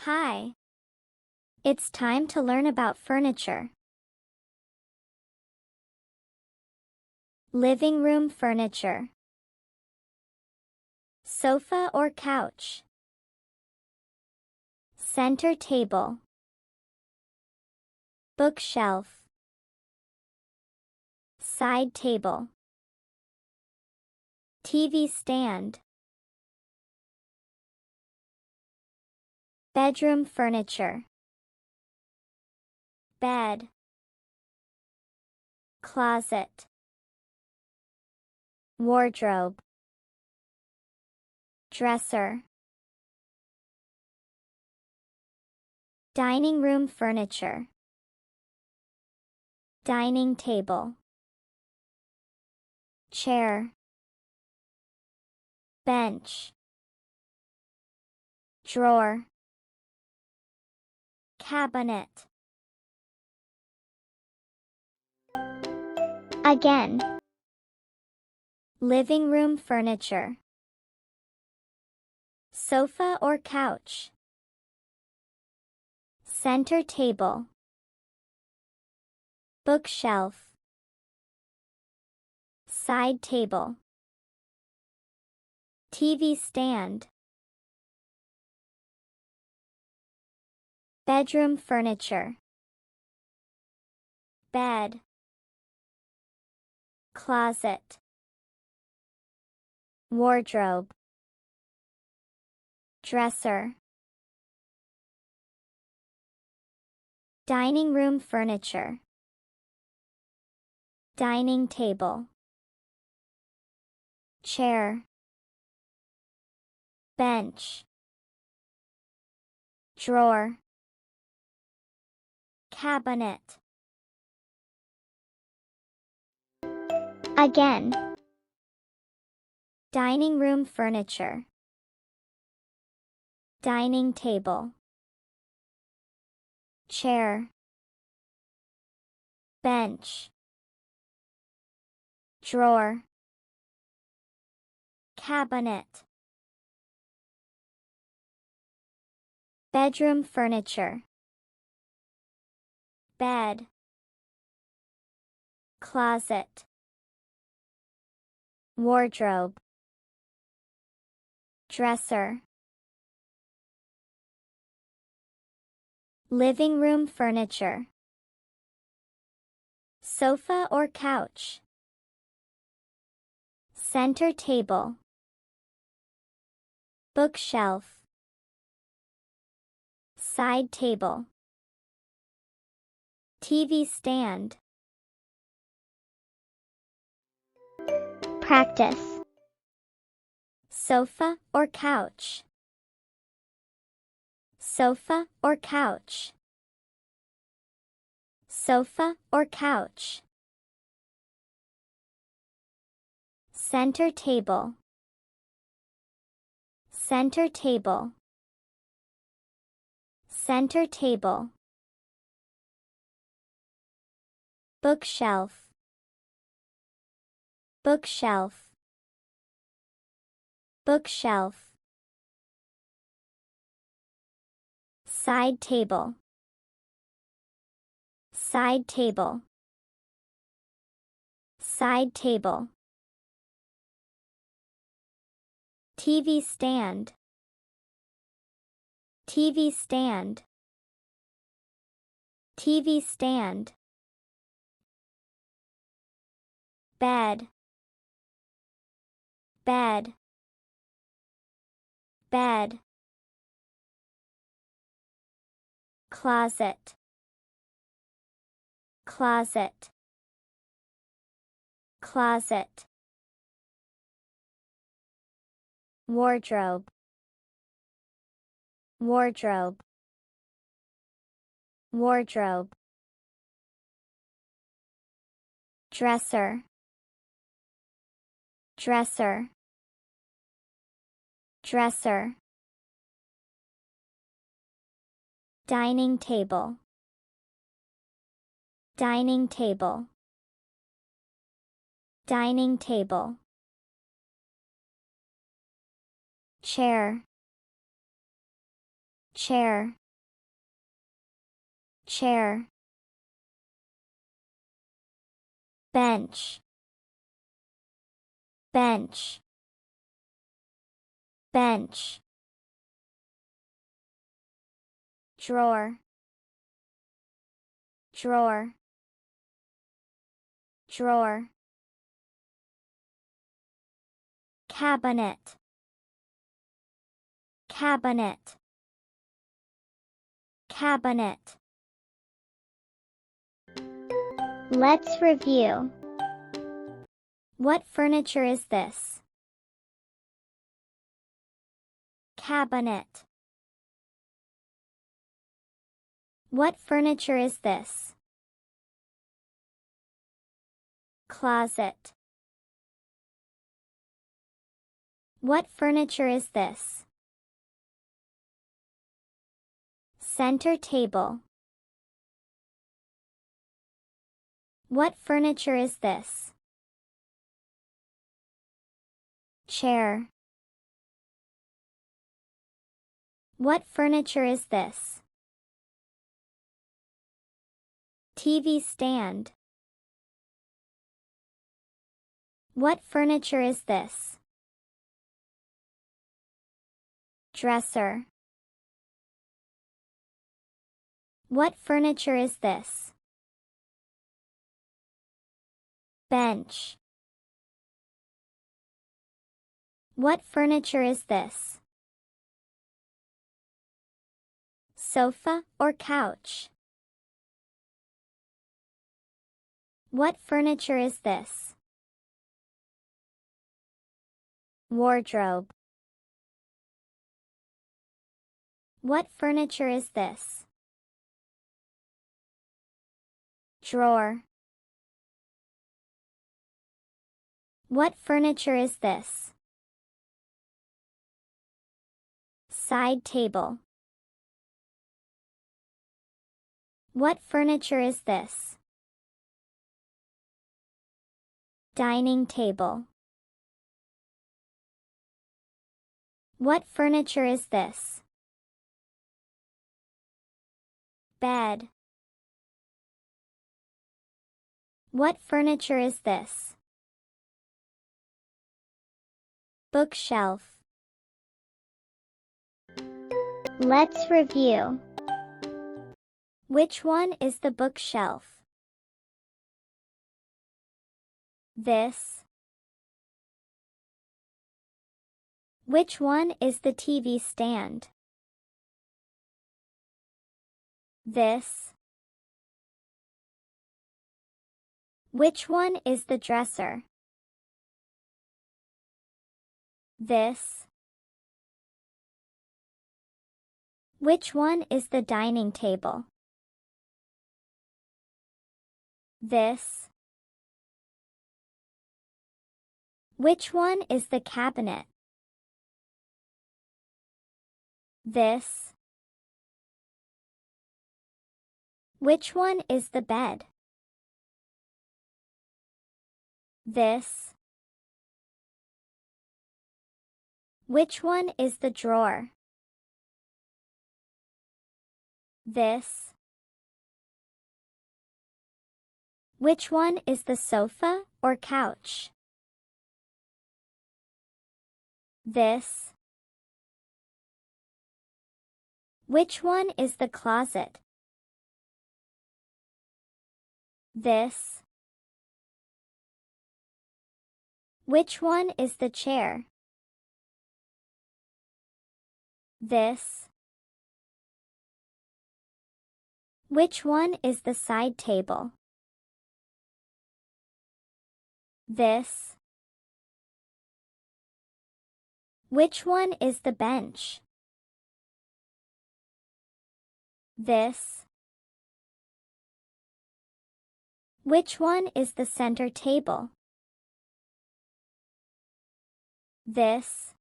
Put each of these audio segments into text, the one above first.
Hi. It's time to learn about furniture. Living room furniture. Sofa or couch. Center table. Bookshelf. Side table. TV stand. Bedroom furniture. Bed. Closet. Wardrobe. Dresser. Dining room furniture. Dining table. Chair. Bench. Drawer. Cabinet. Again. Living room furniture. Sofa or couch. Center table. Bookshelf. Side table. TV stand. Bedroom furniture. Bed. Closet. Wardrobe. Dresser. Dining room furniture. Dining table. Chair. Bench. Drawer. Cabinet. Again. Dining room furniture. Dining table. Chair. Bench. Drawer. Cabinet. Bedroom furniture. Bed. Closet. Wardrobe. Dresser. Living room furniture. Sofa or couch. Center table. Bookshelf. Side table. TV stand. Practice. Sofa or couch. Sofa or couch. Sofa or couch. Center table. Center table. Center table. Bookshelf. Bookshelf. Bookshelf. Side table. Side table. Side table. TV stand. TV stand. TV stand. Bed. Bed. Bed. Closet. Closet. Closet. Wardrobe. Wardrobe. Wardrobe. Dresser. Dresser. Dresser. Dining table. Dining table. Dining table. Chair. chair, chair. Bench, bench, bench. Drawer, drawer, drawer. Cabinet, cabinet, cabinet. Let's review. What furniture is this? Cabinet. What furniture is this? Closet. What furniture is this? Center table. What furniture is this? Chair. What furniture is this? TV stand. What furniture is this? Dresser. What furniture is this? Bench. What furniture is this? Sofa or couch? What furniture is this? Wardrobe. What furniture is this? Drawer. What furniture is this? Side table. What furniture is this? Dining table. What furniture is this? Bed. What furniture is this? Bookshelf. Let's review. Which one is the bookshelf? This. Which one is the TV stand? This. Which one is the dresser? This. Which one is the dining table? This. Which one is the cabinet? This. Which one is the bed? This. Which one is the drawer? This. Which one is the sofa or couch? This. Which one is the closet? This. Which one is the chair? This. Which one is the side table? This. Which one is the bench? This. Which one is the center table? This.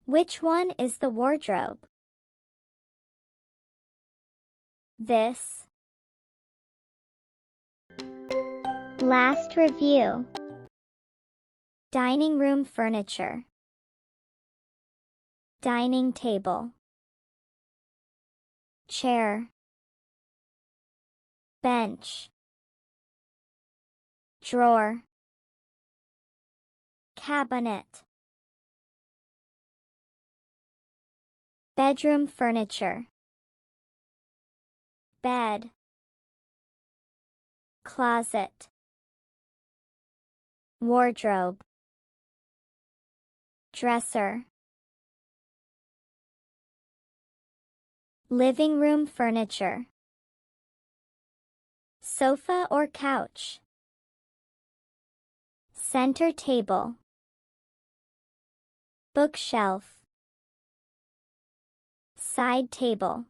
Which one is the wardrobe? This. Last review. Dining room furniture. dining table, chair, bench, drawer, cabinet, bedroom furniture, bed, closet, wardrobe, dresser, living room furniture, sofa or couch, center table, bookshelf, side table,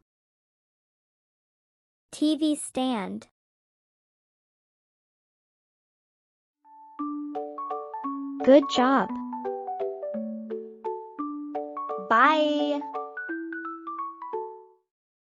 TV stand. Good job. Bye!